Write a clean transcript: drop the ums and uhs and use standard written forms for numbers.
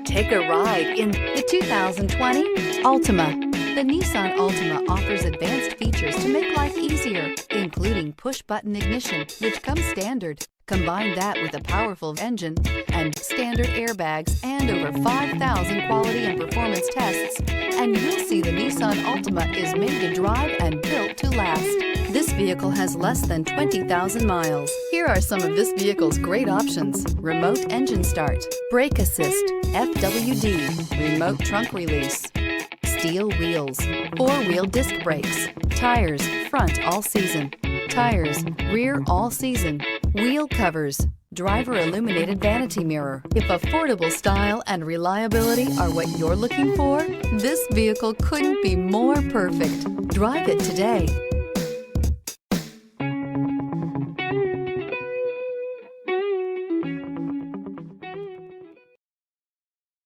Take a ride in the 2020 Altima. The Nissan Altima offers advanced features to make life easier, including push-button ignition, which comes standard. Combine that with a powerful engine and standard airbags and over 5,000 quality and performance tests, and you'll see the Nissan Altima is made to drive and built to last. This vehicle has less than 20,000 miles. Here are some of this vehicle's great options: remote engine start, brake assist, FWD, remote trunk release, steel wheels, four-wheel disc brakes, tires front all season, tires rear all season, wheel covers, driver illuminated vanity mirror. If affordable style and reliability are what you're looking for, this vehicle couldn't be more perfect. Drive it today.